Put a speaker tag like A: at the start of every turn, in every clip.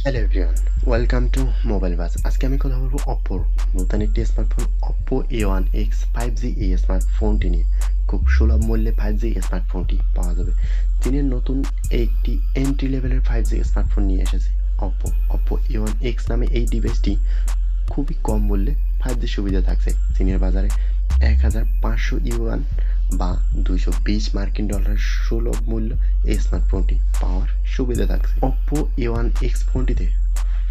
A: Hello everyone, welcome to mobile বাজ। আজকে আমি কথা বলবো অপ্পোর নতুন একটি স্মার্টফোন অপ্পো A1x 5G এই স্মার্টফোনটি নিয়ে। খুব সুলভ মূল্যে 5G স্মার্টফোনটি পাওয়া যাবে। চীনের নতুন একটি এন্ট্রি লেভেলের 5G স্মার্টফোন নিয়ে এসেছে অপ্পো A1x নামে এই ডিভাইসটি খুবই কম মূল্যে 5G সুবিধা থাকছে। চীনের বাজারে 1500 ইউয়ান বা 220 মার্কিন ডলার সুলভ মূল্য এই স্মার্টফোনটি পাওয়ার সুবিধা থাকছে। অপ্পো A1x ফোনটিতে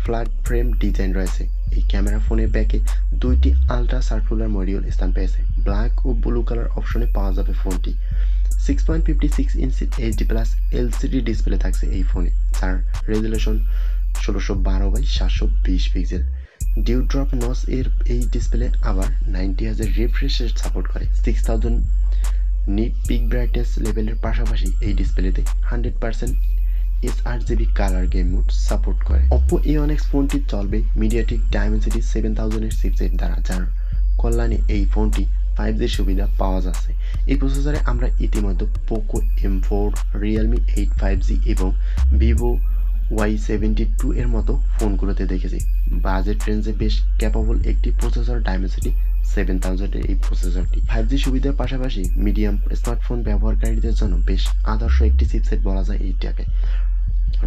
A: ফ্ল্যাট ফ্রেম ডিজাইন রয়েছে। এই ক্যামেরা ফোনের ব্যাকে দুইটি আলট্রা সার্কুলার মডিউল স্থান পেয়েছে। ব্ল্যাক ও ব্লু কালার অপশনে পাওয়া যাবে ফোনটি। 6.56 ইঞ্চির এইচডি প্লাস এলসিডি ডিসপ্লে থাকছে এই ফোনে, যার resolution 1612x720 pixel. Dew drop notch এর এই ডিসপ্লে আবার 90Hz রিফ্রেশ রেট সাপোর্ট করে। 6000 নিট পিক ব্রাইটনেস লেভেলের পাশাপাশি এই ডিসপ্লেতে 100% sRGB colour game mode support করে। অপ্পো A1x ফোনটি চলবে মিডিয়াটেক ডায়মেনসিটি 7000 এর চিপসেট দ্বারা, যার কল্যাণে এই ফোনটি 5G সুবিধা পাওয়া যাচ্ছে। এই প্রসেসরে আমরা ইতিমধ্যে পোকো M4, রিয়েলমি 8 5G এবং ভিভো Y72 এর মতো ফোনগুলোতে দেখেছি। বাজেট রেঞ্জে বেশ ক্যাপাবল একটি প্রসেসর ডায়মেনসিটি 7000 এর এই প্রসেসরটি 5G সুবিধার পাশাপাশি মিডিয়াম স্মার্টফোন ব্যবহারকারীদের জন্য বেশ আদর্শ একটি চিপসেট বলা যায় এইটাকে।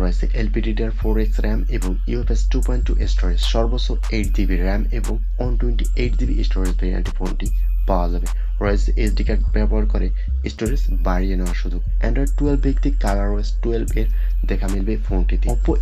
A: রয়েছে LPDDR4X র্যাম এবং UFS 2.2 স্টোরেজ, সর্বোচ্চ 8GB র্যাম এবং 128GB স্টোরেজ ভেরিয়েন্টে ফোনটি পাওয়া যাবে। রয়েছে SD কার্ড ব্যবহার করে স্টোরেজ বাড়িয়ে নেওয়ার সুযোগ। অ্যান্ড্রয়েড 12 ভিত্তিক ColorOS 12 এর দেখা মিলবে ফোনটিতে। Oppo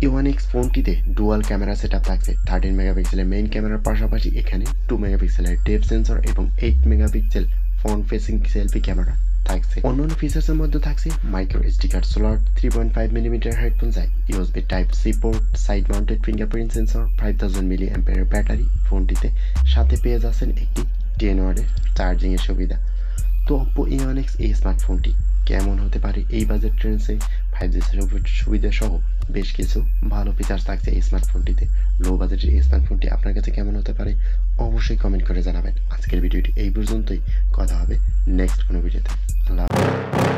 A: A1x ফোনটিতে ডুয়াল ক্যামেরা সেটআপ থাকছে। 13 মেগাপিক্সেলের মেইন ক্যামেরার পাশাপাশি এখানে 2 মেগাপিক্সেলের ডেপথ সেন্সর এবং 8 megapixel front facing selfie camera থাকছে। অন্যান্য ফিচার্সের মধ্যে থাকছে micro SD card slot, 3.5mm headphone jack, USB Type-C port, side mounted fingerprint sensor, 5000 mAh battery. ফোনটিতে সাথে পেয়ে যাচ্ছেন একটি 10 ওয়াটের চার্জিং এর সুবিধা। তো Oppo A1x এই স্মার্টফোনটি কেমন হতে পারে এই বাজেট রেঞ্জে? 5G সুবিধা সহ বেশ কিছু ভালো ফিচার্স থাকছে এই স্মার্টফোনটিতে। লো বাজেটের এই স্মার্টফোনটি আপনার কাছে কেমন হতে পারে অবশ্যই কমেন্ট করে জানাবেন। আজকের ভিডিওটি এই পর্যন্তই, কথা হবে নেক্সট কোনো ভিডিওতে। আল্লাহ হাফেজ।